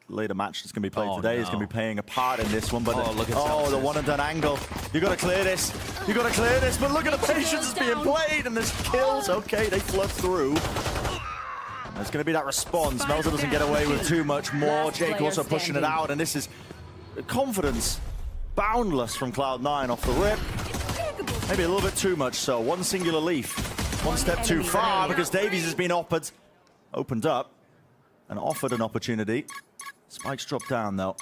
later match that's going to be played today is going to be playing a part in this one. But look at the one and done angle. You got to clear this. You got to clear this. But look at the patience that's being played, and there's kills. Okay, they flood through. There's going to be that response. Melser doesn't get away with too much more. Jake also pushing it out, and this is confidence boundless from Cloud9 off the rip. Maybe a little bit too much so. One singular leaf. One step too far because DaveeyS has been opened up and offered an opportunity. Spikes drop down though.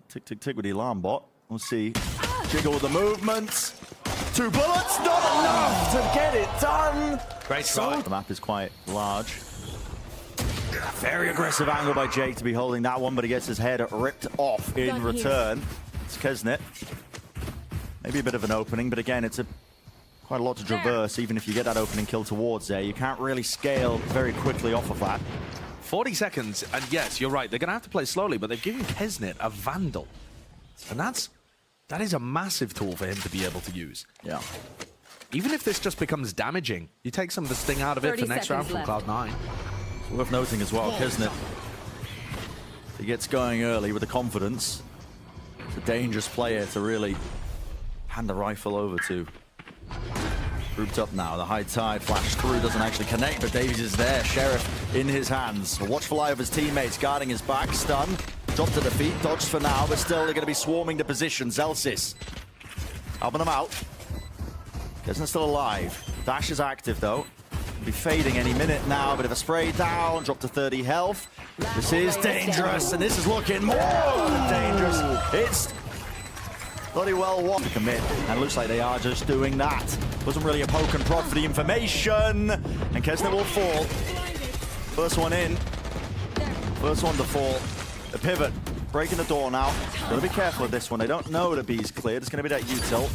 Tick, tick, tick with the alarm bot. We'll see. Jiggle with the movements. 2 bullets, not enough to get it done. Great try. The map is quite large. Very aggressive angle by Jake to be holding that one, but he gets his head ripped off in return. It's keznit. Maybe a bit of an opening, but again, it's quite a lot to traverse. Even if you get that opening kill towards there, you can't really scale very quickly off of that. 40 seconds, and yes, you're right. They're going to have to play slowly, but they've given keznit a Vandal. And that is a massive tool for him to be able to use. Yeah. Even if this just becomes damaging, you take some of the sting out of it for next round from Cloud9. Worth noting as well, keznit, he gets going early with the confidence. It's a dangerous player to really hand the rifle over to. Grouped up now, the high tide flashes through, doesn't actually connect, but DaveeyS is there, Sheriff in his hands. A watchful eye of his teammates, guarding his back, stun, dropped to defeat, dodged for now, but still they're going to be swarming the position. Zellsis, helping them out. Keznit's still alive. Dash is active though. Be fading any minute now, bit of a spray down, drop to 30 health. This is dangerous, and this is looking more than dangerous. It's bloody well won to commit, and it looks like they are just doing that. Wasn't really a poke and prod for the information, and keznit will fall. First one in, first one to fall. The pivot, breaking the door now. Gotta be careful of this one. They don't know that B's cleared. It's gonna be that util.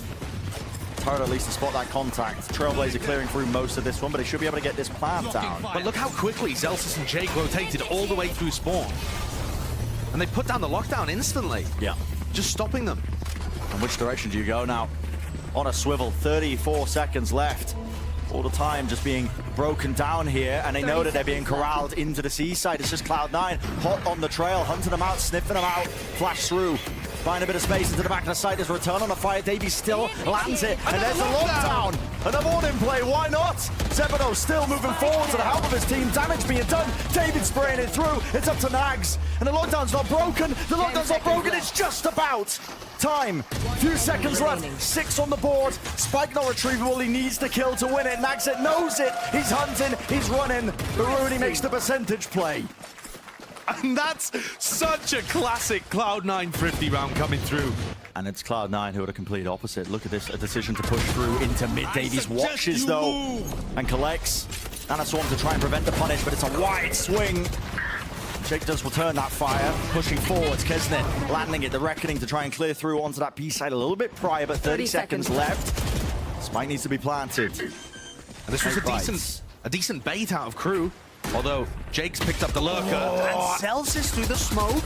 Hard at least to spot that contact. Trailblazer clearing through most of this one, but they should be able to get this plant down. But look how quickly Zellsis and Jake rotated all the way through spawn. And they put down the lockdown instantly. Yeah. Just stopping them. And which direction do you go now? On a swivel, 34 seconds left. All the time just being broken down here, and they know that they're being corralled into the seaside. It's just Cloud9 hot on the trail, hunting them out, sniffing them out, flash through. Find a bit of space into the back of the site. There's a return on the fire. DaveeyS still lands it. And there's a lockdown. Another one in play. Why not? Xeppaa still moving forward to the help of his team. Damage being done. DaveeyS spraying it through. It's up to NagZ. And the lockdown's not broken. The lockdown's not broken. It's just about time. Few seconds left. 6 on the board. Spike not retrievable. He needs to kill to win it. NagZ knows it. He's hunting. He's running. But runi makes the percentage play. And that's such a classic Cloud9 thrifty round coming through. And it's Cloud9 who are the complete opposite. Look at this, a decision to push through into mid. DaveeyS watches though, and collects. And a swarm to try and prevent the punish, but it's a wide swing. Jake does return that fire, pushing forwards. keznit landing it, the reckoning to try and clear through onto that B side a little bit prior, but 30 seconds left. Spike needs to be planted. And this was a decent bait out of crew. Although Jake's picked up the lurker, and Zellsis through the smoke.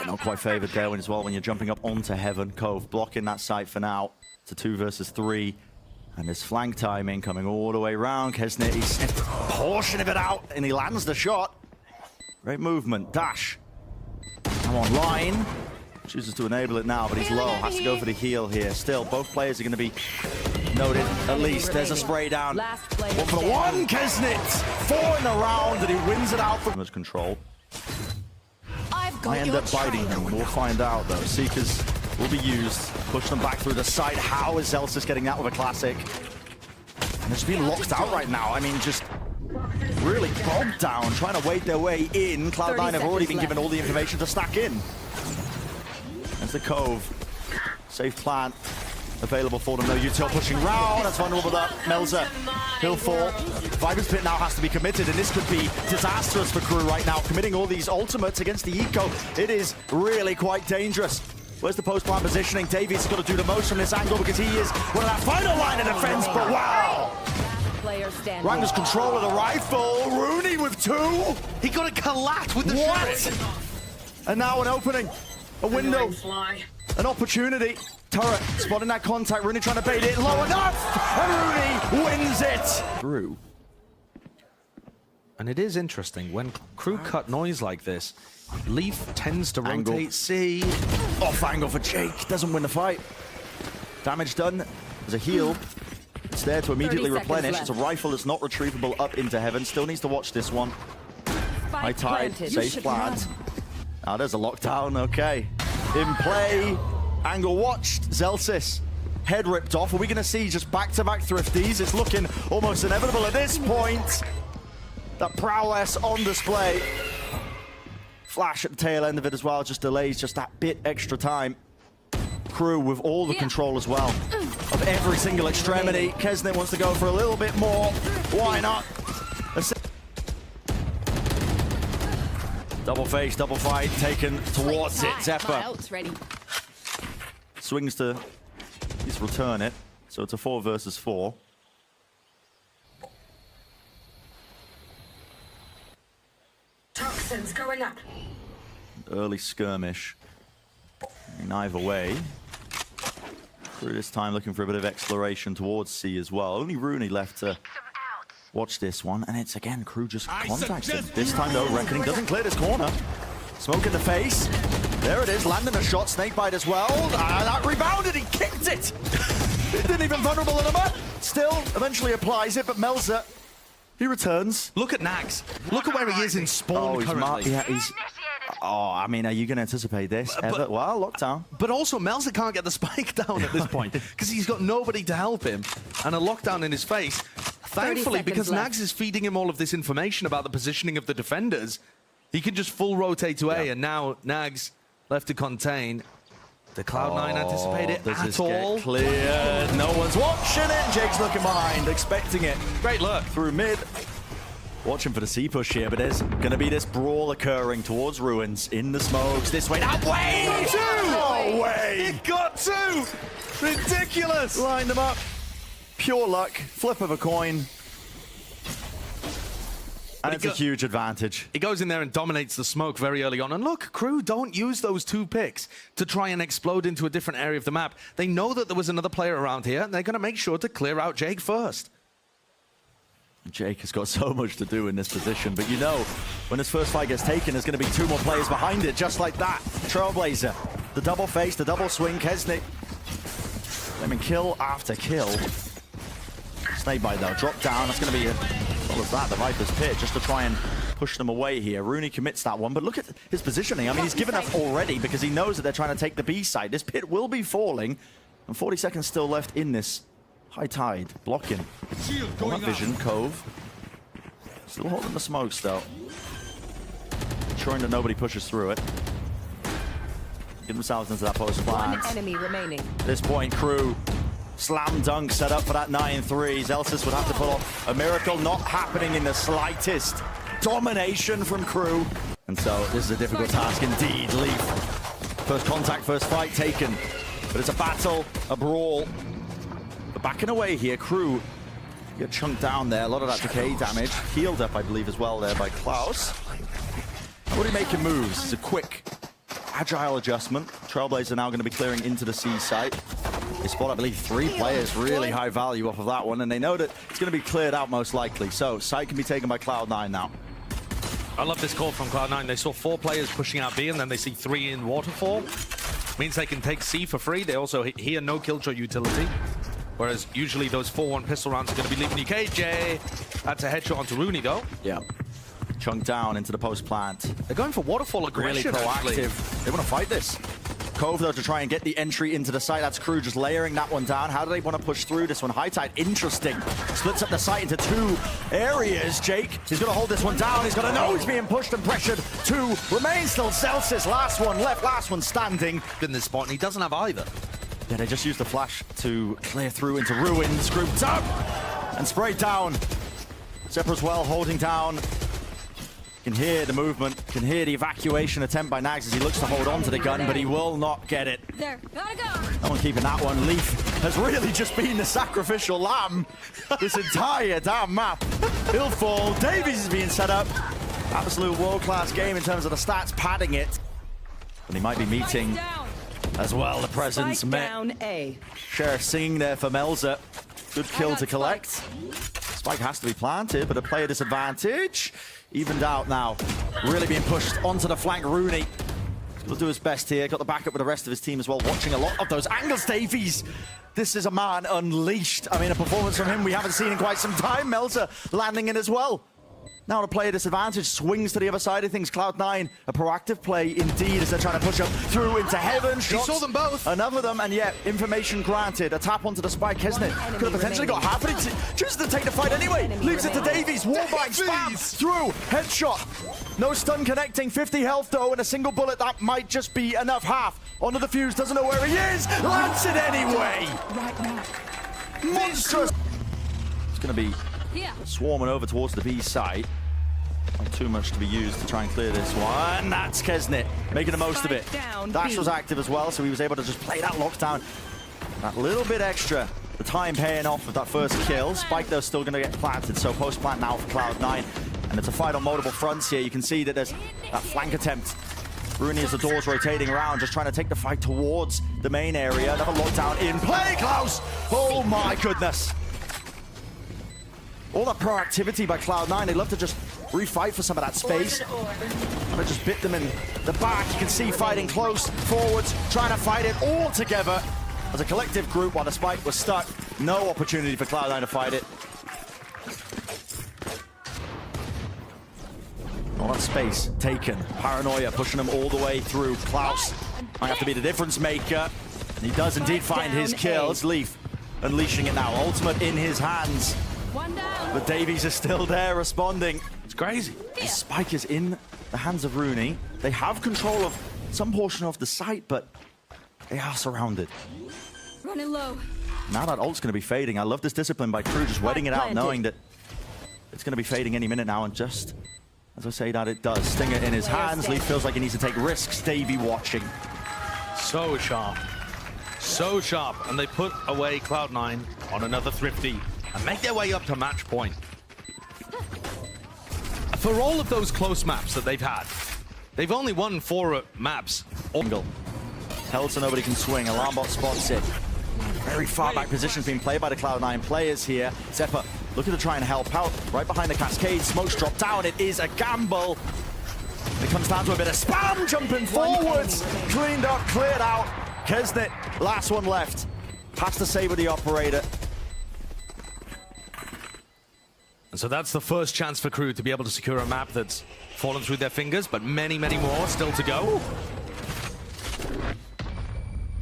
Not quite favored there as well when you're jumping up onto Heaven. Cove blocking that site for now. It's a 2 versus 3. And this flank timing coming all the way around. keznit, he's portioning it out, and he lands the shot. Great movement. Dash. Now online. Chooses to enable it now, but he's low. Has to go for the heal here. Still, both players are going to be noted, at least. There's a spray down. One for the one. keznit, 4 in a round, and he wins it out from much control. I end up biting him. We'll find out, though. Seekers will be used. Push them back through the side. How is Zellsis getting that with a classic? And they're just being locked out right now. I mean, just really bogged down, trying to wait their way in. Cloud9 have already been given all the information to stack in. There's the Cove. Safe plant available for them, though. Util pushing round. That's vulnerable up. Melser, he'll fall. Viper's Pit now has to be committed, and this could be disastrous for crew right now. Committing all these ultimates against the eco, it is really quite dangerous. Where's the post-plant positioning? DaveeyS has got to do the most from this angle because he is one of that final line of defense, but wow! Ranger's control of the rifle. runi with 2. He got a collat with the shot. And now an opening. A window, an opportunity. Turret spotting that contact. runi trying to bait it low enough, and runi wins it. Through. And it is interesting, when crew cut noise like this, Leaf tends to rotate C. Off angle for Jake, doesn't win the fight. Damage done, there's a heal. It's there to immediately replenish. It's a rifle that's not retrievable up into heaven. Still needs to watch this one. High tide, safe plant. Now there's a lockdown, okay. In play, angle watched, Zellsis. Head ripped off. Are we gonna see just back-to-back thrifties? It's looking almost inevitable at this point. That prowess on display. Flash at the tail end of it as well, just delays just that bit extra time. Crew with all the control as well of every single extremity. Keznit wants to go for a little bit more. Why not? Double face, double fight, taken towards it. Xeppaa swings to at least return it. So it's a 4 versus 4. Toxins going up. Early skirmish. In either way. Through this time looking for a bit of exploration towards C as well. Only runi left to watch this one. And it's again, crew just contacts him. This time though, Reckoning doesn't clear this corner. Smoke in the face. There it is, landing a shot. Snakebite as well. That rebounded, he kicked it. It didn't even vulnerable in the Still, eventually applies it, but Melser, he returns. Look at NagZ. Look at where he is in spawn currently. He's... Oh, I mean, are you going to anticipate this ever? Well, lockdown. But also, Melser can't get the spike down at this point because he's got nobody to help him and a lockdown in his face. Thankfully, because NagZ is feeding him all of this information about the positioning of the defenders, he can just full rotate to A, and now NagZ left to contain. The Cloud9 anticipate it at all? Cleared. No one's watching it. Jake's looking behind, expecting it. Great look. Through mid. Watching for the C push here, but there's going to be this brawl occurring towards Ruins in the smokes. This way. That way! No way! It got two! Ridiculous! Lined them up. Pure luck. Flip of a coin. And it's a huge advantage. He goes in there and dominates the smoke very early on. And look, crew don't use those 2 picks to try and explode into a different area of the map. They know that there was another player around here, and they're going to make sure to clear out Jake first. Jake has got so much to do in this position, but you know, when this first fight gets taken, there's going to be 2 more players behind it, just like that. Trailblazer, the double face, the double swing, Keznit. I mean, kill after kill. Snakebite though, drop down. That's going to be what was that? The Viper's Pit, just to try and push them away here. Runi commits that one, but look at his positioning. I mean, he's given up already because he knows that they're trying to take the B side. This pit will be falling, and 40 seconds still left in this. High tide, blocking. All that vision, Cove. Still holding the smokes though. Ensuring that nobody pushes through it. Get themselves into that post plant. 1 enemy remaining. At this point, crew. Slam dunk set up for that 9-3. Zellsis would have to pull off a miracle, not happening in the slightest. Domination from crew. And so this is a difficult task indeed. Leaf. First contact, first fight taken. But it's a battle, a brawl. Backing away here, crew get chunked down there. A lot of that decay damage. Healed up, I believe, as well there by Klaus. Already making moves. It's a quick, agile adjustment. Trailblazer now going to be clearing into the C site. They spot, I believe, 3 players. Really high value off of that one, and they know that it's going to be cleared out most likely. So, site can be taken by Cloud9 now. I love this call from Cloud9. They saw 4 players pushing out B, and then they see 3 in Waterfall. Means they can take C for free. They also hear no killjoy utility. Whereas usually those 4-1 pistol rounds are going to be leaving you KJ. That's a headshot onto runi though. Yeah. Chunk down into the post plant. They're going for waterfall aggression. Really proactive. Actually. They want to fight this. Cove though to try and get the entry into the site. That's crew just layering that one down. How do they want to push through this one? High tide, interesting. Splits up the site into 2 areas. Jake, he's going to hold this one down. He's going to know he's being pushed and pressured. 2 remain still. Zellsis, last one left, last one standing. In this spot, and he doesn't have either. Yeah, they just used the flash to clear through into Ruins. Grouped up and sprayed down. Xeppaa as well, holding down. Can hear the movement, can hear the evacuation attempt by NagZ as he looks to hold on to the gun, but he will not get it. There, gotta go. No one keeping that one. Leaf has really just been the sacrificial lamb this entire damn map. He'll fall. DaveeyS is being set up. Absolute world-class game in terms of the stats, padding it. And he might be meeting as well the presence. Down A. Sheriff singing there for Melser. Good kill to collect. Spike has to be planted, but a player disadvantage. Evened out now. Really being pushed onto the flank. runi will do his best here. Got the backup with the rest of his team as well. Watching a lot of those angles. DaveeyS. This is a man unleashed. I mean, a performance from him we haven't seen in quite some time. Melser landing in as well. Now to player disadvantage, swings to the other side of things. Cloud9, a proactive play indeed as they're trying to push up through into heaven. He saw them both. Another of them, and yet information granted. A tap onto the spike. Keznit could have potentially got half of it. Chooses to take the fight anyway. Leaves it to DaveeyS. Wallbang, spam, through, headshot. No stun connecting, 50 health though, and a single bullet that might just be enough. Half onto the fuse, doesn't know where he is. Lands it anyway. Monstrous. It's going to be swarming over towards the B site. Not too much to be used to try and clear this one. That's keznit making the most of it. Dash was active as well, so he was able to just play that lockdown. That little bit extra. The time paying off with that first kill. Spike though still going to get planted, so post-plant now for Cloud9. And it's a fight on multiple fronts here. You can see that there's that flank attempt. runi as the door's rotating around, just trying to take the fight towards the main area. Another lockdown in play, Klaus! Oh my goodness. All that proactivity by Cloud9, they love to just refight for some of that space. And they just bit them in the back. You can see fighting close, forwards, trying to fight it all together as a collective group while the spike was stuck. No opportunity for Cloud9 to fight it. All that space taken. Paranoia pushing them all the way through. Klaus might have to be the difference maker. And he does indeed find his kill. It's Leaf unleashing it now. Ultimate in his hands. But DaveeyS is still there responding. It's crazy. The spike is in the hands of runi. They have control of some portion of the site, but they are surrounded. Running low. Now that ult's going to be fading. I love this discipline by Crew, just waiting it out, knowing that it's going to be fading any minute now, and just as I say that, it does. Stinger in his hands. Leaf feels like he needs to take risks. Davey watching. So sharp. So sharp. And they put away Cloud9 on another thrifty and make their way up to match point. For all of those close maps that they've had, they've only won 4 maps. Angle. Held so nobody can swing. Alarmbot spots it. Very far back positions being played by the Cloud9 players here. Xeppaa looking to try and help out. Right behind the cascade. Smokes drop down. It is a gamble. It comes down to a bit of spam. Jumping forwards. Cleaned up, cleared out. keznit, last one left. Has to save with the operator. And so that's the first chance for Crew to be able to secure a map that's fallen through their fingers, but many, many more still to go.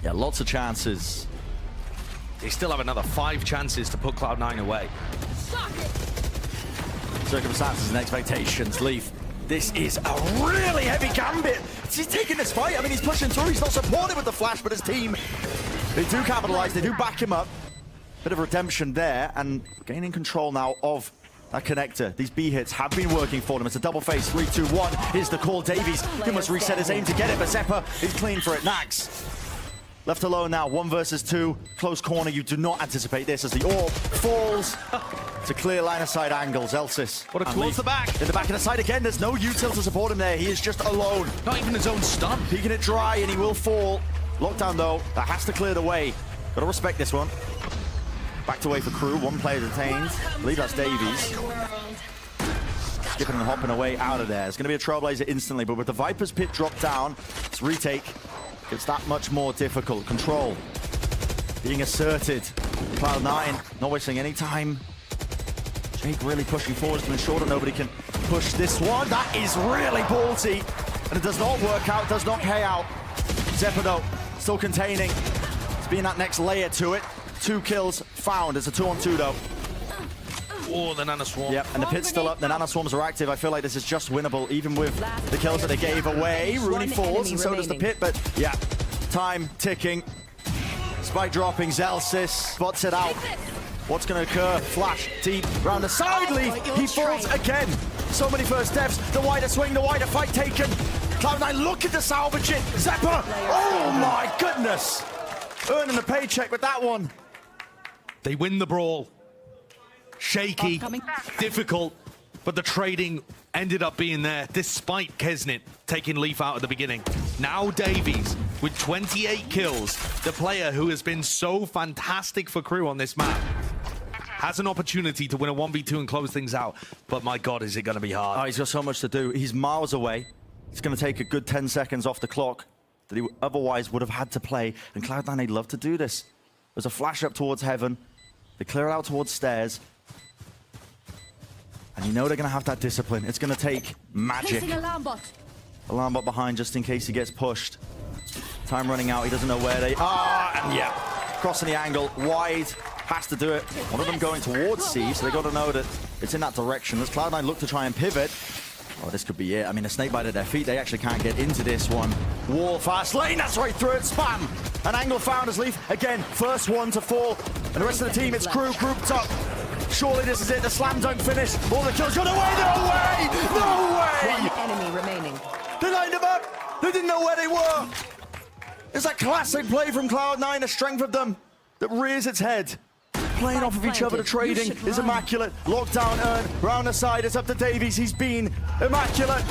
Yeah, lots of chances. They still have another 5 chances to put Cloud9 away. Circumstances and expectations. Leaf, this is a really heavy gambit. He's taking this fight. I mean, he's pushing through. He's not supported with the flash, but his team, they do capitalize. They do back him up. Bit of redemption there, and gaining control now of that connector. These B hits have been working for them. It's a double face. 3, 2, 1. Here's the call. DaveeyS, he must reset his aim to get it, but Xeppaa is clean for it. NagZ left alone now. 1 versus 2. Close corner. You do not anticipate this as the orb falls. It's a clear line of sight angle. Zellsis. What a towards the back. In the back of the side again. There's no util to support him there. He is just alone. Not even his own stun. Peeking it dry, and he will fall. Lockdown though. That has to clear the way. Gotta respect this one. Backed away for Crew. 1 player detained. I believe that's DaveeyS. Skipping and hopping away out of there. It's going to be a Trailblazer instantly, but with the Viper's pit dropped down, this retake gets that much more difficult. Control being asserted. Cloud9 not wasting any time. Jake really pushing forwards to ensure that nobody can push this one. That is really ballsy, and it does not work out, does not pay out. Xeppaa though, still containing. It's being that next layer to it. 2 kills found. It's a 2-on-2 though. Oh, the Nano Swarm. Yep, and the pit's still up. The Nano Swarms are active. I feel like this is just winnable, even with the kills that they gave away. runi falls, and so does the pit, but yeah, time ticking. Spike dropping. Zellsis spots it out. What's going to occur? Flash deep round the side. Leaf. He falls again. So many first steps. The wider swing, the wider fight taken. Cloud9 looking to salvage it. Xeppaa. Oh my goodness. Earning a paycheck with that one. They win the brawl. Shaky, difficult, but the trading ended up being there despite keznit taking Leaf out at the beginning. Now DaveeyS with 28 kills, the player who has been so fantastic for Crew on this map. has an opportunity to win a 1v2 and close things out. But my God, is it going to be hard. Oh, he's got so much to do. He's miles away. It's going to take a good 10 seconds off the clock that he otherwise would have had to play. And Cloud9, they'd love to do this. There's a flash up towards heaven. They clear it out towards stairs. And you know they're going to have that discipline. It's going to take magic. Placing alarm bot. Alarm bot behind just in case he gets pushed. Time running out. He doesn't know where they are. And yeah, crossing the angle. Wide. Has to do it. One of them going towards C, so they got to know that it's in that direction. As Cloud9 look to try and pivot. Oh, this could be it. I mean, a snake bite at their feet. They actually can't get into this one. Wall, fast lane. That's right through it. Spam. An angle found as Leaf. Again, first one to fall. And the rest of the team, it's crew grouped up. Surely this is it. The slam dunk finish. All the kills got away. No way. No way. One enemy remaining. They lined them up. They didn't know where they were. It's that classic play from Cloud9, the strength of them that rears its head. Playing off of each other, the trading is immaculate. Lockdown earn, round the side, it's up to DaveeyS. He's been immaculate.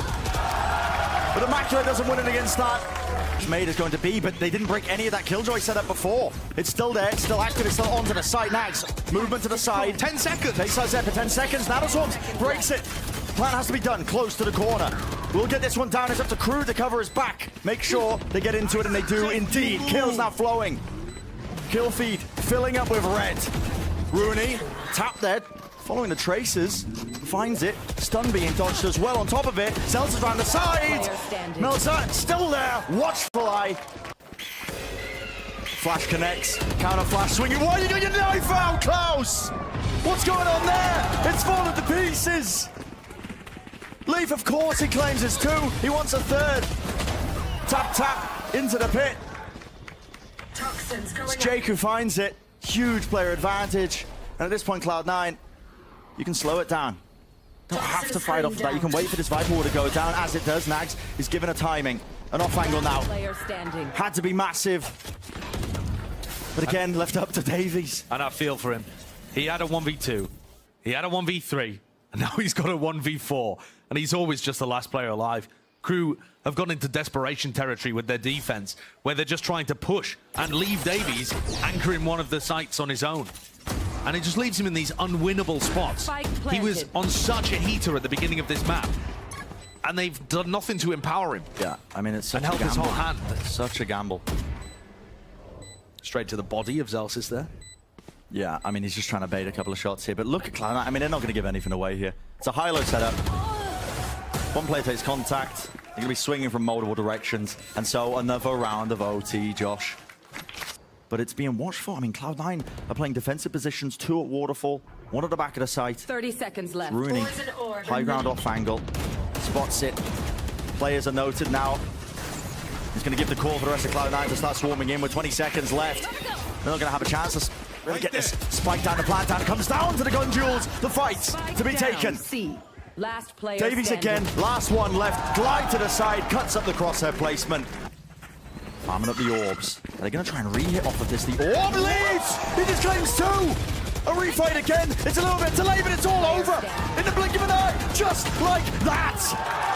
But immaculate doesn't win it against that. Made is going to be, but they didn't break any of that killjoy setup before. It's still there, it's still active, it's still onto the side. NagZ, movement to the side. 10 seconds. Takes out Xeppaa, 10 seconds. Nanoswarms breaks it. Plan has to be done, close to the corner. We'll get this one down, it's up to crew to cover his back. Make sure they get into it, and they do indeed. Kills now flowing. Kill feed filling up with red. runi, tap dead, following the traces, finds it. Stun being dodged as well on top of it. Zellsis around the side. Melser still there. Watchful eye. Flash connects. Counter flash swinging. Why are you got your knife out, Klaus? What's going on there? It's fallen to pieces. Leaf, of course, he claims it's 2. He wants a 3rd. Tap, tap into the pit. It's Jake who finds it. Huge player advantage. And at this point, Cloud9, you can slow it down. Don't have to fight off of that. You can wait for this Viper Wall to go down. As it does, NagZ is given a timing. An off angle now. Had to be massive. But again, left up to DaveeyS. And I feel for him. He had a 1v2. He had a 1v3. And now he's got a 1v4. And he's always just the last player alive. Crew have gone into desperation territory with their defense, where they're just trying to push and leave DaveeyS anchoring one of the sites on his own. And it just leaves him in these unwinnable spots. He was on such a heater at the beginning of this map, and they've done nothing to empower him. Yeah, I mean, it's such a help gamble. his whole hand. Such a gamble. Straight to the body of Zellsis there. Yeah, I mean, he's just trying to bait a couple of shots here. But look at Cloud9. I mean, they're not going to give anything away here. It's a high-low setup. One player takes contact. They're going to be swinging from multiple directions. And so another round of OT, Josh. But it's being watched for. I mean, Cloud9 are playing defensive positions, 2 at Waterfall, 1 at the back of the site. 30 seconds left. runi, high ground off angle. Spots it. Players are noted now. He's going to give the call for the rest of Cloud9 to start swarming in with 20 seconds left. They're not going to have a chance to really get this spike down the plant down. It comes down to the gun duels. The fight to be taken. C. Last player DaveeyS again, last one left. Glide to the side, cuts up the crosshair placement. Farming up the orbs. Are they going to try and re-hit off of this? The orb leaves! He just claims 2! A refight again. It's a little bit delayed, but it's all over. In the blink of an eye, just like that.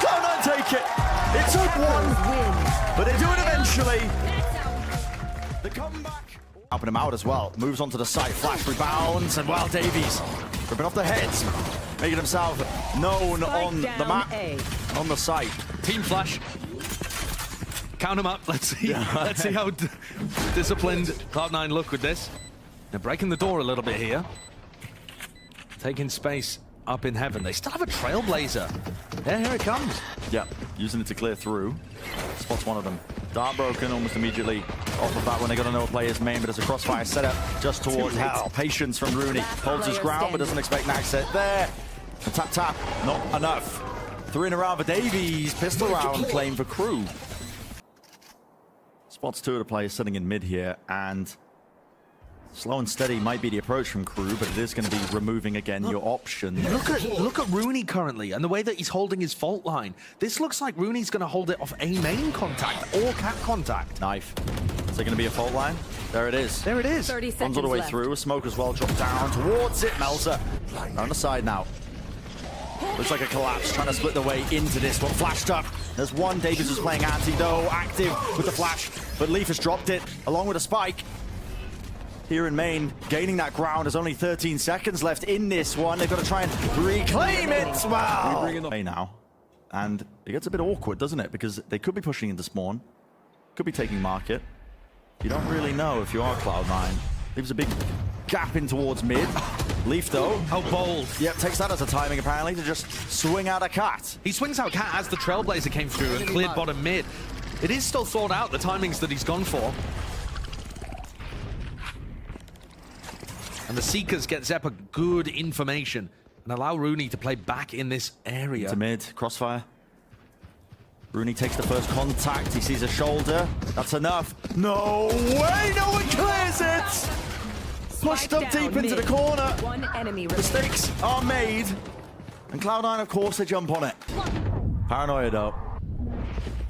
Cloud9 take it. It took 1, but they do it eventually. The comeback. Helping him out as well. Moves onto the side, flash rebounds, and well, DaveeyS ripping off the heads, making himself known on the map, on the site. Team flash. Count him up. Let's see. Let's see how disciplined Cloud9 look with this. They're breaking the door a little bit here. Taking space up in heaven. They still have a Trailblazer. Yeah, here it comes. Yeah, using it to clear through. Spots one of them. Dart broken almost immediately off of that when they got to know a player's main, but it's a crossfire setup just towards hell. Patience from runi. Holds his ground, but doesn't expect NagZ there. The tap tap, not enough. 3 in a round for DaveeyS. Pistol round claim for crew. Spots 2 of the players sitting in mid here, and slow and steady might be the approach from crew, but it is going to be removing again your option. Look at runi currently, and the way that he's holding his fault line. This looks like runi's going to hold it off A main contact or cat contact. Knife. Is there going to be a fault line? There it is. There it is. 30 Runs seconds all the way left. through. A smoke as well. Drop down towards it. Melser on the side now. Looks like a collapse, trying to split the way into this one. Flashed up. There's one. DaveeyS was playing anti, though. Active with the flash, but Leaf has dropped it along with a spike. here in main, gaining that ground. There's only 13 seconds left in this one. They've got to try and reclaim it. Wow. Hey now, and it gets a bit awkward, doesn't it? Because they could be pushing into spawn, could be taking market. You don't really know if you are Cloud9. Leaves a big gap in towards mid. Leaf though. How bold. Yep, takes that as a timing apparently to just swing out a cat. He swings out cat as the Trailblazer came through and cleared bottom mid. It is still thought out, the timings that he's gone for. And the Seekers get Xeppaa good information and allow runi to play back in this area. To mid, crossfire. runi takes the first contact. He sees a shoulder. That's enough. No way! No one clears it! Pushed up deep into the corner. One enemy Mistakes are made. And Cloud9, of course, they jump on it. Paranoia, though.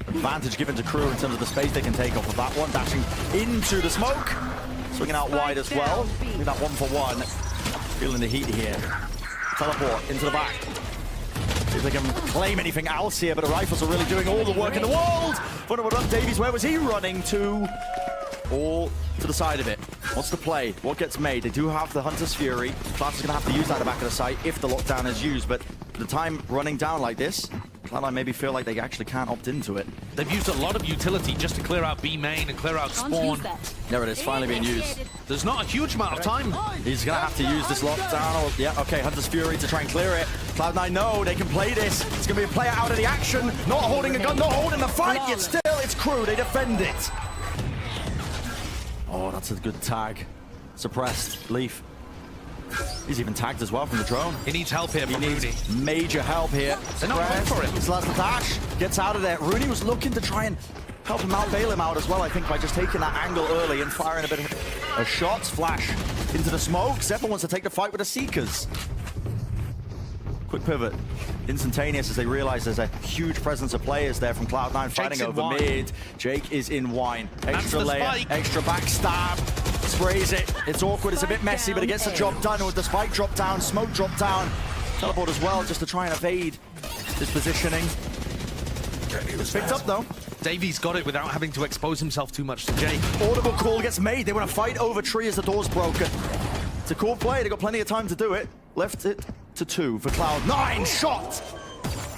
Advantage given to crew in terms of the space they can take off of that one. Dashing into the smoke. Swinging out wide as well. Doing that 1-for-1. Feeling the heat here. Teleport into the back. See if they can claim anything else here, but the rifles are really doing all the work in the world. Vulnerable up, DaveeyS, where was he running to? All to the side of it. What's the play? What gets made? They do have the Hunter's Fury. Klaus is going to have to use that at the back of the site if the lockdown is used, but the time running down like this, Cloud9 maybe feel like they actually can't opt into it. They've used a lot of utility just to clear out B main and clear out spawn. There it is, finally being used. There's not a huge amount of time. He's going to have to use this lockdown. Or, yeah, okay, Hunter's Fury to try and clear it. Cloud9 know they can play this. It's going to be a player out of the action. Not holding a gun, not holding the fight, yet still it's crew. They defend it. Oh, that's a good tag. Suppressed. Leaf. He's even tagged as well from the drone. He needs help here from He needs runi. major help here. They're not going for it. He's last the dash. Gets out of there. runi was looking to try and help him out, bail him out as well, I think, by just taking that angle early and firing a bit of shots. Flash into the smoke. Xeppaa wants to take the fight with the Seekers. Quick pivot. Instantaneous as they realize there's a huge presence of players there from Cloud9 fighting over wine. mid. Jake is in wine. Extra the layer, spike. extra backstab. Sprays it. It's awkward. It's a bit messy, but it gets the job done with the spike drop down, smoke drop down. Teleport as well, just to try and evade this positioning. It's picked up though. DaveeyS got it without having to expose himself too much to Jake. Audible call gets made. They want to fight over tree as the door's broken. It's a cool play. They got plenty of time to do it. Left it to 2 for Cloud9. Shot!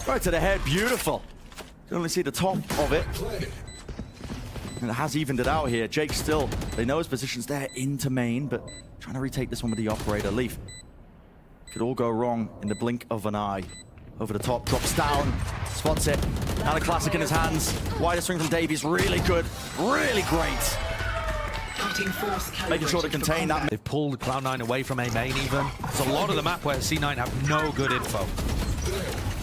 Right to the head. Beautiful. You can only see the top of it. And it has evened it out here. Jake still, they know his position's there into main, but trying to retake this one with the operator. Leaf. Could all go wrong in the blink of an eye. Over the top, drops down, spots it. Now the classic in his hands. Wider swing from DaveeyS, really good, really great. Making sure to contain that. They've pulled Cloud9 away from A main even. There's a lot of the map where C9 have no good info.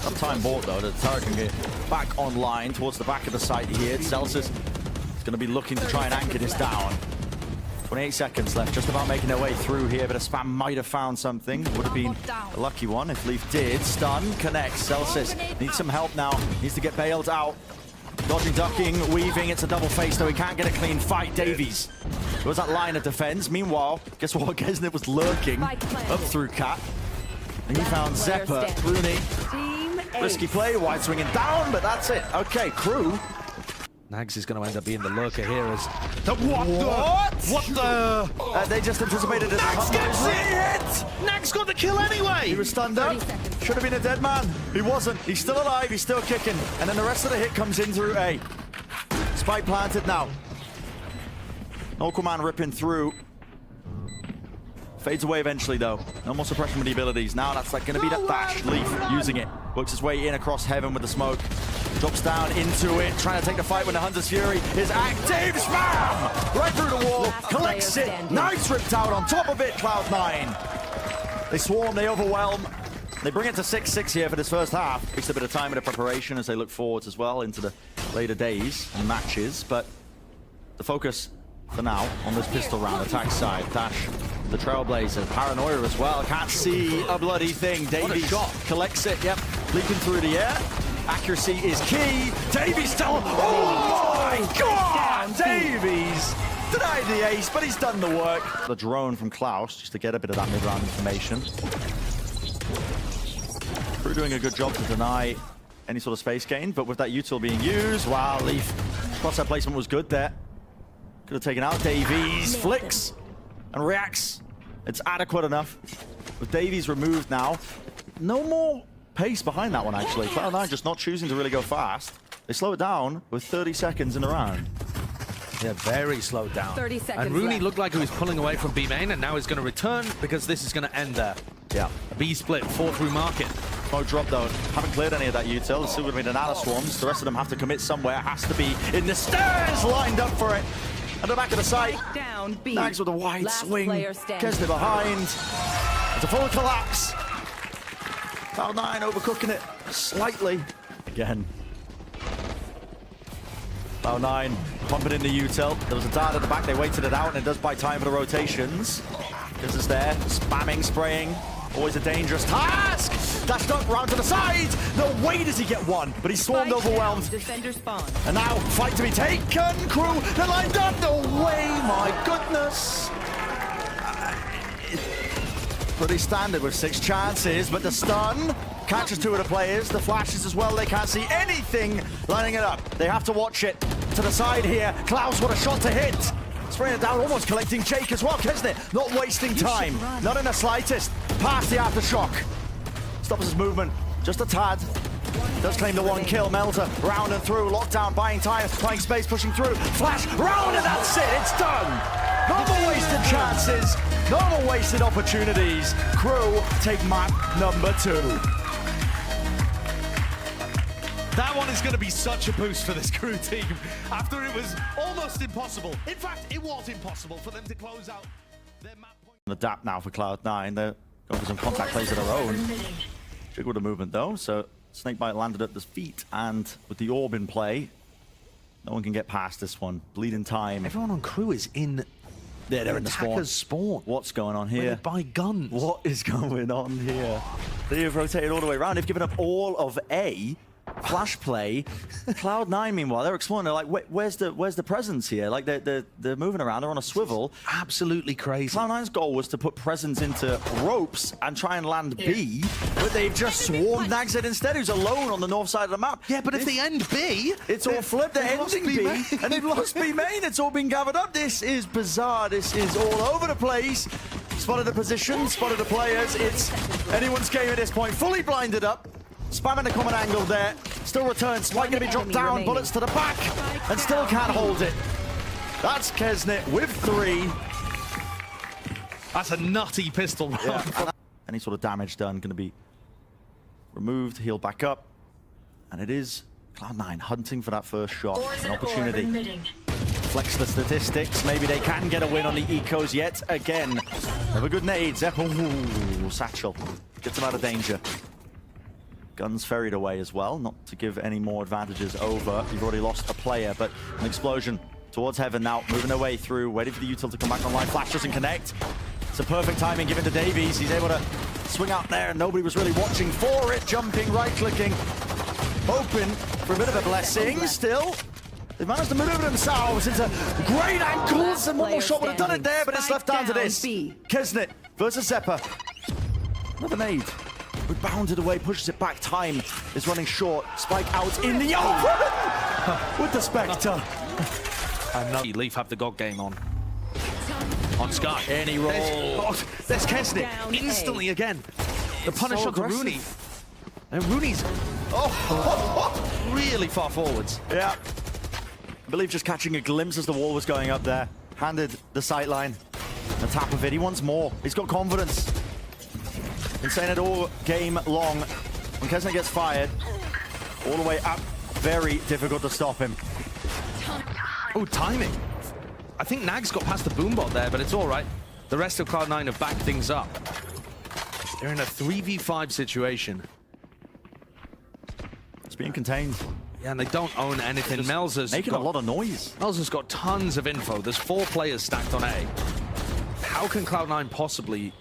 Some time bought though, the turret can get back online towards the back of the site here. Zellsis is going to be looking to try and anchor this down. 28 seconds left, just about making their way through here, but a spam might have found something. Would have been a lucky one if Leaf did. Stun, connects. Zellsis needs some help now, needs to get bailed out. Dodging, ducking, weaving, it's a double face, though he can't get a clean fight. DaveeyS. There was that line of defense. Meanwhile, guess what? Keznit was lurking up through Cat. And he found Xeppaa, runi. Risky play, wide swinging down, but that's it. Okay, crew. NagZ is going to end up being the lurker here as... What the? They just anticipated it. NagZ gets it! NagZ got the kill anyway! He was stunned up. Should have been a dead man. He wasn't. He's still alive. He's still kicking. And then the rest of the hit comes in through A. Spike planted now. Aquaman ripping through. Fades away eventually, though. No more suppression with the abilities. Now that's like going to be that dash. Leaf using it. Works his way in across heaven with the smoke. Drops down into it. Trying to take the fight when the Hunter's Fury is active. Spam! Right through the wall. Collects it. Nice ripped out on top of it. Cloud9. They swarm. They overwhelm. They bring it to 6-6 here for this first half. Takes a bit of time in the preparation as they look forwards as well into the later days and matches. But the focus for now on this pistol round, attack side. Dash, the Trailblazer, Paranoia as well. Can't see a bloody thing. DaveeyS collects it, yep. Leaping through the air. Accuracy is key. DaveeyS still, oh my God! DaveeyS denied the ace, but he's done the work. The drone from Klaus, just to get a bit of that mid-round information. Crew doing a good job to deny any sort of space gain, but with that util being used, wow, Leaf. Crosshair placement was good there. Could have taken out DaveeyS. Flicks. and reacts. It's adequate enough. With DaveeyS removed now, no more pace behind that one, actually. Cloud9 just not choosing to really go fast. They slow it down with 30 seconds in the round. Yeah, very slowed down. 30 seconds And runi left. looked like he was pulling away from B main, and now he's going to return because this is going to end there. Yeah. A B split, 4 through market. Smoke drop though. Haven't cleared any of that util. It's still going to be an Nana swarms. The rest of them have to commit somewhere. Has to be in the stairs, lined up for it. At the back of the site. Down B. NagZ with a wide Last swing. player standing. Keznit behind. It's a full collapse. Cloud9 overcooking it slightly. Again. Cloud9 pumping in the util. There was a dart at the back. They waited it out, and it does buy time for the rotations. This is there. Spamming, spraying. Always a dangerous task. Dashed up, round to the side. No way does he get one, but he's swarmed, Spike overwhelmed. down, defender spawn. And now, fight to be taken. Crew, they're lined up. No way, my goodness. Pretty standard with 6 chances, but the stun catches 2 of the players. The flashes as well, they can't see anything lining it up. They have to watch it to the side here. Klaus, what a shot to hit. Spraying it down, almost collecting Jake as well. Keznit not wasting time, not in the slightest. Past the aftershock. Stops his movement, just a tad. Does claim the 1 kill. Melser round and through, lockdown, buying time, buying space, pushing through. Flash, round, and that's it, it's done. No more wasted chances, no more wasted opportunities. Crew take map number 2. That one is going to be such a boost for this crew team after it was almost impossible. In fact, it was impossible for them to close out their map point. Adapt now for Cloud9. They're going for some contact plays of their own. Jiggled the movement though, so Snakebite landed at the feet, and with the orb in play, no one can get past this one. Bleeding time. Everyone on crew is in They're in the attacker's spawn. What's going on Where here? they buy guns. What is going on here? They have rotated all the way around. They've given up all of A. Flash play. Cloud9, meanwhile, they're exploring. They're like, where's the presence here? Like, they're moving around. They're on a swivel. Absolutely crazy. Cloud9's goal was to put presence into ropes and try and land B, but they've just swarmed NagZ instead, who's alone on the north side of the map. Yeah, but if they end B, It's all flipped. They're lost ending B B, main. and they've lost B main. It's all been gathered up. This is bizarre. This is all over the place. Spotted the position, spotted the players. It's anyone's game at this point. Fully blinded up. Spamming the common angle there. Still returns. Spike going to be dropped enemy down. remaining. Bullets to the back. And still can't hold it. That's Keznit with 3. that's a nutty pistol round. Yeah. Any sort of damage done going to be removed, healed back up. And it is Cloud9 hunting for that first shot. An opportunity. Flex the statistics. Maybe they can get a win on the ecos yet again. Have a good nade. Xeppaa. Ooh, satchel. Gets him out of danger. Guns ferried away as well, not to give any more advantages over. You've already lost a player, but an explosion towards heaven now, moving their way through, waiting for the util to come back online. Flash doesn't connect. It's a perfect timing given to DaveeyS. He's able to swing out there, and nobody was really watching for it. Jumping, right-clicking, hoping for a bit of a blessing. Still, they've managed to maneuver themselves into great ankles, and one more shot would have done it there, but it's left down to this. Keznit versus Xeppaa. Another nade. Bounded away, pushes it back. Time is running short. Spike out in the open with the Spectre. And Leaf have the God game on Sky. Any roll. There's Keznit Down instantly A. again. The punish so onto aggressive. runi. And runi's really far forwards. Yeah. I believe just catching a glimpse as the wall was going up there. Handed the sightline. The tap of it. He wants more. He's got confidence. Been saying it all game long. When Keznit gets fired, all the way up, very difficult to stop him. Oh, timing. I think NagZ got past the boombot there, but it's all right. The rest of Cloud9 have backed things up. They're in a 3v5 situation. It's being contained. Yeah, and they don't own anything. Melser's Making a lot of noise. Melser's got tons of info. There's 4 players stacked on A. How can Cloud9 possibly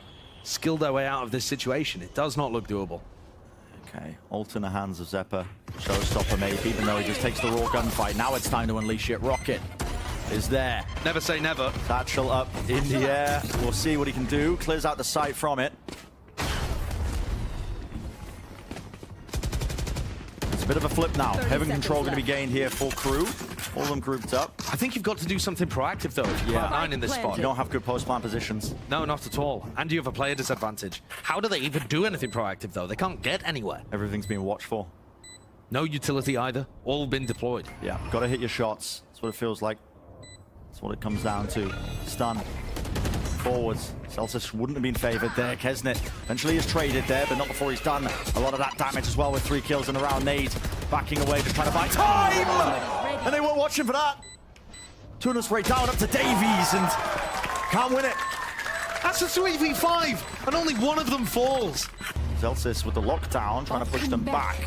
skill their way out of this situation? It does not look doable. Okay, ult in the hands of Xeppaa. Showstopper maybe, even though he just takes the raw gunfight. Now it's time to unleash it. Rocket is there. Never say never. Satchel up in the air. We'll see what he can do. Clears out the sight from it. It's a bit of a flip now. 30 Heaven seconds control going to be left. gained here for crew. All of them grouped up. I think you've got to do something proactive, though, if you're Cloud9 in this spot. You don't have good post-plant positions. No, not at all. And you have a player disadvantage. How do they even do anything proactive, though? They can't get anywhere. Everything's being watched for. No utility either. All been deployed. Yeah, got to hit your shots. That's what it feels like. That's what it comes down to. Stun. Forwards. Zellsis wouldn't have been favored there. Keznit eventually is traded there, but not before he's done a lot of that damage as well with 3 kills in a round. NagZ backing away, just trying to buy time! And they weren't watching for that. Tuna's right down up to DaveeyS and can't win it. That's a 3v5, and only one of them falls. Zellsis with the lockdown, trying to push them back.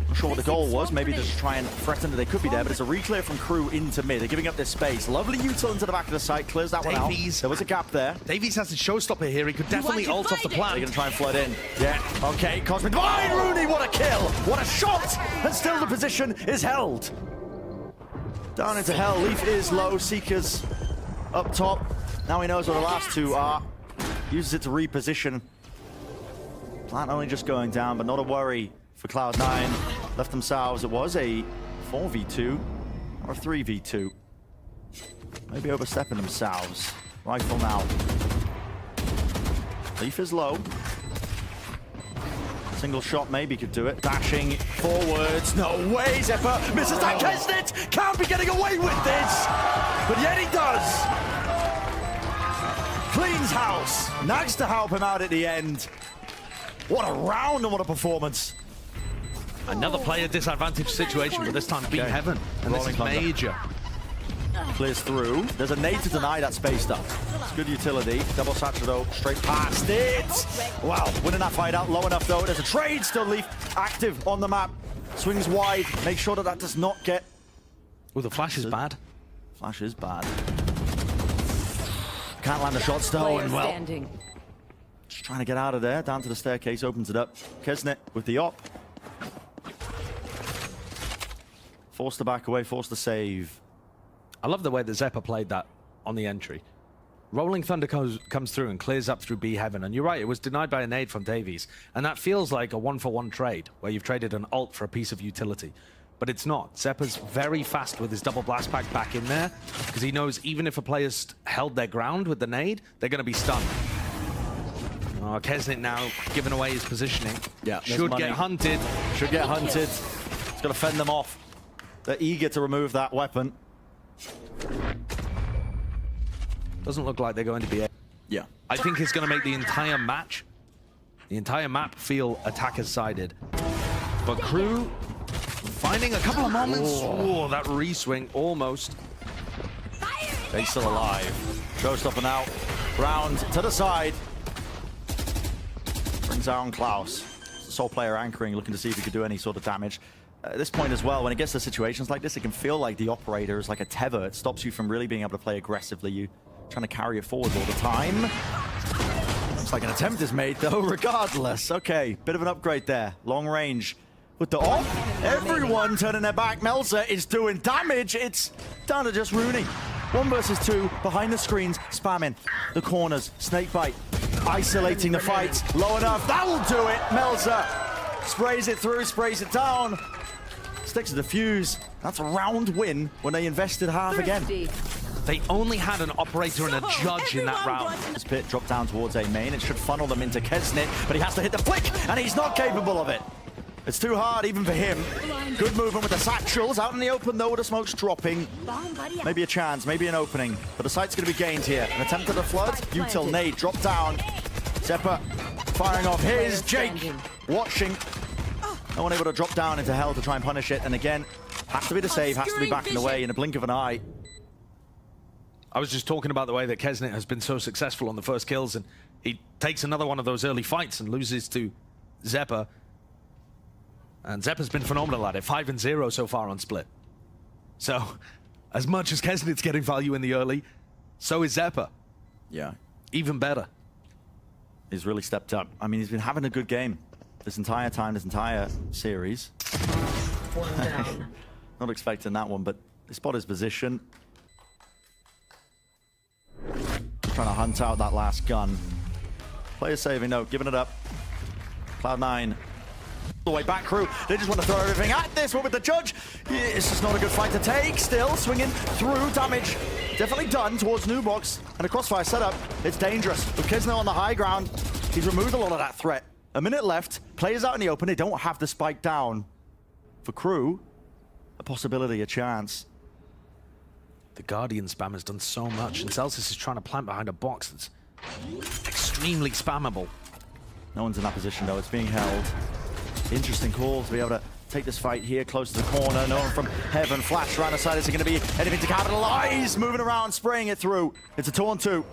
Not sure what the goal was. Maybe just try and threaten that they could be there, but it's a reclear from Crew into mid. They're giving up this space. Lovely util into the back of the site. Clears that one out. There was a gap there. DaveeyS has the showstopper here. He could definitely ult off the They're plant. going to try and flood in. Yeah, okay. Cosmic Divine! runi, what a kill! What a shot! And still the position is held. Down into hell. Leaf is low. Seekers up top. Now he knows where the last two are. Uses it to reposition. Plant only just going down, but not a worry for Cloud9. Left themselves. It was a 4v2 or a 3v2. Maybe overstepping themselves. Rifle now. Leaf is low. Single shot maybe could do it. Dashing forwards. No way, Xeppaa misses that. Keznit can't be getting away with this. But yet he does. Cleans house. NagZ to help him out at the end. What a round and what a performance. Another player disadvantage situation, but this time beat Heaven. And this is major. Clears through. There's a nade to deny that space though. It's good utility. Double satchel though, straight past it. Wow, winning that fight out low enough though. There's a trade still. Leaf active on the map. Swings wide. Make sure that that does not get... Oh, the flash is bad. Flash is bad. Can't land the shots though, and well, just trying to get out of there. Down to the staircase, opens it up. Keznit with the op. Forced to back away, forced to save. I love the way that Xeppaa played that on the entry. Rolling Thunder comes through and clears up through B Heaven. And you're right, it was denied by a nade from DaveeyS. And that feels like a 1-for-1 trade, where you've traded an ult for a piece of utility. But it's not. Xeppaa's very fast with his double blast pack back in there, because he knows even if a player's held their ground with the nade, they're going to be stunned. Oh, Keznit now giving away his positioning. Yeah, should get hunted. Should get hunted. He's got to fend them off. They're eager to remove that weapon. Doesn't look like they're going to be. Yeah. I think it's going to make the entire match, the entire map feel attackers sided. But Crew finding a couple of moments. Oh, that re-swing almost. They're still alive. Showstopper now. Round to the side. Brings out on Klaus. Sole player anchoring, looking to see if he could do any sort of damage. At this point as well, when it gets to situations like this, it can feel like the operator is like a tether. It stops you from really being able to play aggressively. You trying to carry it forward all the time. Looks like an attempt is made though, regardless. Okay, bit of an upgrade there. Long range with the off. Everyone turning their back. Melser is doing damage. It's down to just runi. 1 versus 2 behind the screens, spamming the corners. Snakebite isolating the fight. Low enough. That'll do it. Melser sprays it through, sprays it down. Sticks to the fuse. That's a round win when they invested half again. They only had an operator and a judge in that round. This pit dropped down towards A main. It should funnel them into Keznit, but he has to hit the flick, and he's not capable of it. It's too hard even for him. Good movement with the satchels. Out in the open though with the smokes dropping. Maybe a chance, maybe an opening. But the site's going to be gained here. An attempt at the flood. Util nade, drop down. Xeppaa firing off his. Jake watching. No one able to drop down into hell to try and punish it. And again, has to be the save, has to be backing away in a blink of an eye. I was just talking about the way that Keznit has been so successful on the first kills, and he takes another one of those early fights and loses to Xeppaa. And Zeppaa's been phenomenal at it, 5-0 so far on split. So, as much as Keznit's getting value in the early, so is Xeppaa. Yeah. Even better. He's really stepped up. I mean, he's been having a good game this entire time, this entire series. Not expecting that one, but they spot his position. Trying to hunt out that last gun. Player saving, no, giving it up. Cloud9 The way back, crew. They just want to throw everything at this one with the judge. It's just not a good fight to take. Still swinging through. Damage definitely done towards Nubox. And a crossfire setup. It's dangerous. With keznit on the high ground, he's removed a lot of that threat. A minute left. Players out in the open. They don't have the spike down. For crew, a possibility, a chance. The Guardian spam has done so much, and Zellsis is trying to plant behind a box that's extremely spammable. No one's in that position, though. It's being held. Interesting call to be able to take this fight here, close to the corner. No one from Heaven. Flash around the side. Is it going to be anything to capitalize? Moving around, spraying it through. It's a 2-on-2.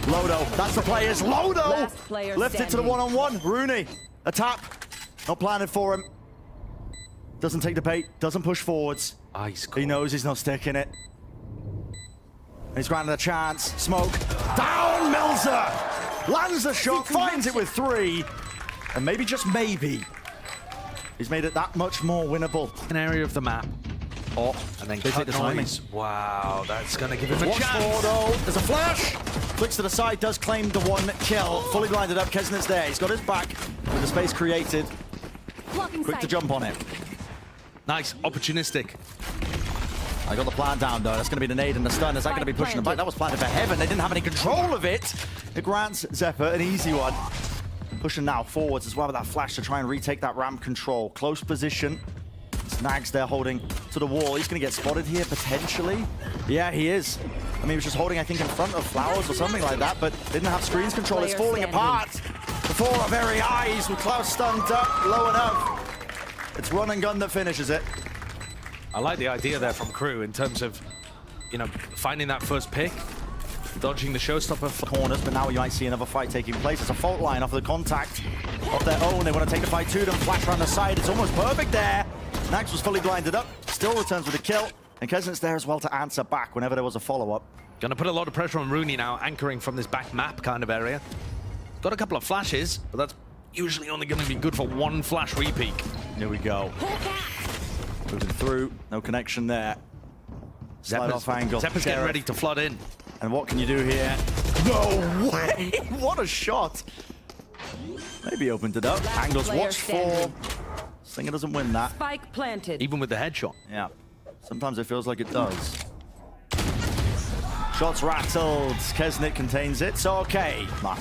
Lodo, that's the players. Lodo! Left it to the one-on-one. Runi, a tap. Not planted for him. Doesn't take the bait, doesn't push forwards. Ice He knows he's not sticking it. He's granted a chance. Smoke. Down, Melser! Lands the shot, finds it with 3. And maybe, just maybe, he's made it that much more winnable. An area of the map. Oh, and then cut the timing. noise. Wow, that's going to give him a Watch chance. for though. There's a flash. Flicks to the side, does claim the 1 kill. Fully blinded up, keznit's there. He's got his back with the space created. Blocking Quick to sight. jump on it. Nice, opportunistic. I got the plan down, though. That's going to be the nade and the stun. Is that going to be pushing them back? That was planted for Heaven. They didn't have any control of it. It grants Xeppaa an easy one. Pushing now forwards as well with that flash to try and retake that ramp control. Close position. It's NagZ there holding to the wall. He's going to get spotted here, potentially. Yeah, he is. I mean, he was just holding, I think, in front of Flowers or something like that, but didn't have screens control. It's falling apart before our very eyes with Klaus stunned up, low enough. It's run and gun that finishes it. I like the idea there from crew in terms of, you know, finding that first pick, dodging the showstopper for Corners, but now you might see another fight taking place. It's a fault line off the contact of their own. They want to take the fight to them. Flash around the side. It's almost perfect there. NagZ was fully blinded up. Still returns with a kill. And keznit's there as well to answer back whenever there was a follow-up. Gonna put a lot of pressure on Runi now, anchoring from this back map kind of area. Got a couple of flashes, but that's usually only gonna be good for 1 flash repeat. Here we go. Moving through. No connection there. Slide off angle. Xeppaa's getting ready to flood in. And what can you do here? No way! What a shot! Maybe opened it up. Angles watch for. Stinger doesn't win that. Spike planted. Even with the headshot. Yeah. Sometimes it feels like it does. Shots rattled. Keznit contains it. So okay. Nah.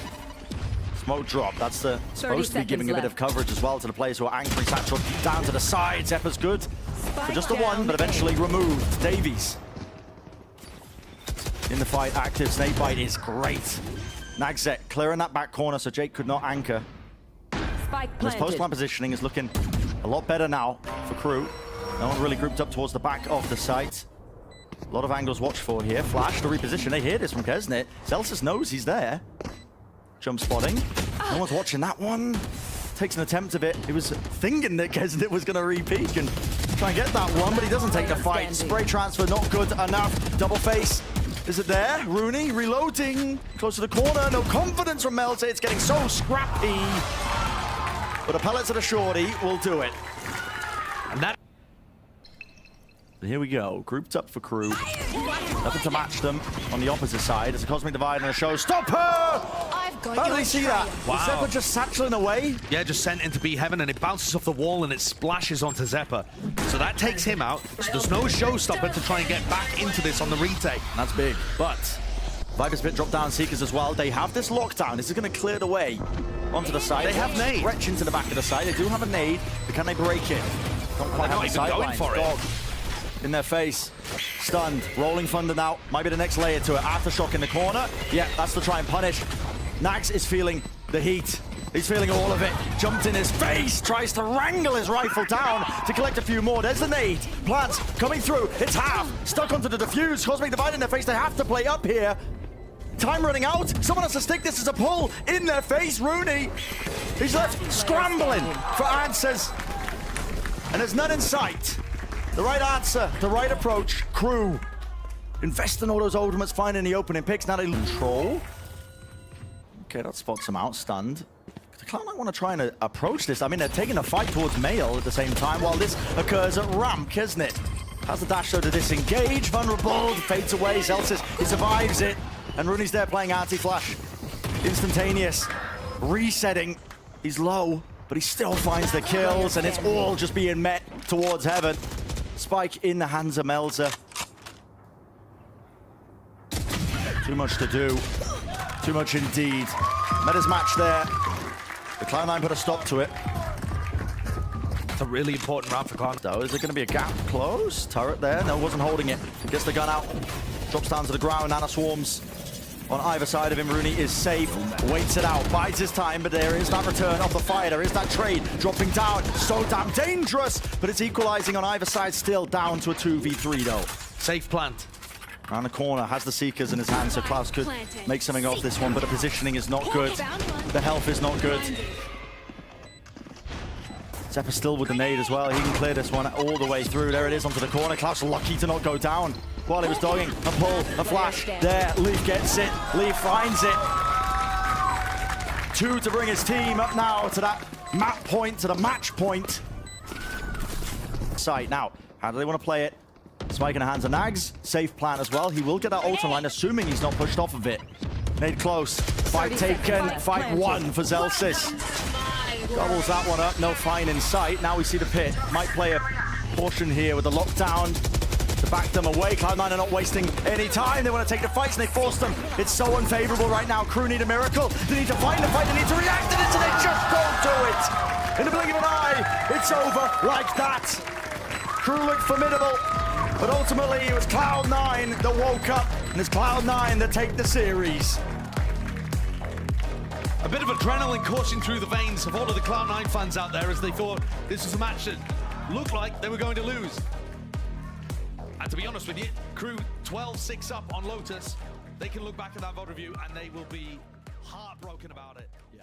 Smoke drop. That's supposed to be giving a bit of coverage as well to the players who are anchoring Satchel down to the side. Xeppaa's good for just the 1, but eventually removed. DaveeyS in the fight, active. Snakebite is great. NagZ clearing that back corner so Jake could not anchor. Spike His planted. post-plan positioning is looking a lot better now for crew. No one really grouped up towards the back of the site. A lot of angles watched for here. Flash to reposition. They hear this from keznit. Zellsis knows he's there. Jump spotting. No one's watching that one. Takes an attempt of it. He was thinking that keznit was going to re-peek and try and get that one, but he doesn't take the fight. Spray transfer, not good enough. Double face. Is it there? Runi reloading. Close to the corner. No confidence from Melser. It's getting so scrappy. But a pellet to the shorty will do it. And that Here we go. Grouped up for crew. Nothing to match them on the opposite side. It's a Cosmic Divide and a Showstopper! I've got How your did he see that? Wow. Was Xeppaa just satcheling away? Yeah, just sent into B Heaven and it bounces off the wall and it splashes onto Xeppaa. So that takes him out. So there's no showstopper to try and get back into this on the retake. That's big. But Viper's bit drop down Seekers as well. They have this lockdown. This is going to clear the way onto the side. They have nade. Stretch into the back of the side. They do have a nade. But can they break it? Don't quite They're have not the even going sidelines. for it. Dog in their face. Stunned. Rolling thunder now. Might be the next layer to it. Aftershock in the corner. Yeah, that's to try and punish. NagZ is feeling the heat. He's feeling all of it. Jumped in his face. Tries to wrangle his rifle down to collect a few more. There's the nade. Plants coming through. It's half. Stuck onto the defuse. Cosmic Divide in their face. They have to play up here. Time running out. Someone has to stick this as a pull in their face. Runi. He's left scrambling for answers. And there's none in sight. The right answer, the right approach. Crew. Invest in all those ultimates, finding the opening picks. Now they control. Okay, that spots him out, stunned. The Cloud9 want to try and approach this. I mean, they're taking a fight towards Mail at the same time while this occurs at ramp. Keznit has the dash though to disengage. Vulnerable, fades away. Zellsis, he survives it. And Runi's there playing anti-flash. Instantaneous. Resetting. He's low. but he still finds the kills, and it's all just being met towards heaven. Spike in the hands of Melser. Too much to do. Too much indeed. Met his match there. The Cloud9 put a stop to it. It's a really important round for Cloud9. So is there going to be a gap close? Turret there. No, wasn't holding it. Gets the gun out. Drops down to the ground. Nana swarms on either side of him. Runi is safe. Waits it out. Bides his time, but there is that return off the fire. There is that trade. Dropping down. So damn dangerous. But it's equalizing on either side. Still down to a 2v3 though. Safe plant. Around the corner. Has the Seekers in his hand. So Klaus could make something of this one. But the positioning is not good. The health is not good. Xeppaa still with the nade as well. He can clear this one all the way through. There it is onto the corner. Klaus lucky to not go down while he was dogging. A pull, a flash. There, Leaf gets it. Leaf finds it. 2 to bring his team up now to that map point, to the match point. Sight. Now, how do they want to play it? Spike in the hands of NagZ. Safe plan as well. He will get that ult line, assuming he's not pushed off of it. Nade close. Fight taken. Fight won for Zellsis. Doubles that one up, no fine in sight. Now we see the pit. Might play a portion here with the lockdown to back them away. Cloud9 are not wasting any time. They want to take the fights and they force them. It's so unfavorable right now. Crew need a miracle. They need to find the fight. They need to react, and they just don't do it. In the blink of an eye, it's over like that. Crew looked formidable, but ultimately it was Cloud9 that woke up, and it's Cloud9 that take the series. A bit of adrenaline coursing through the veins of all of the Cloud9 fans out there as they thought this was a match that looked like they were going to lose. And to be honest with you, Crew 12-6 up on Lotus. They can look back at that VOD review and they will be heartbroken about it. Yeah.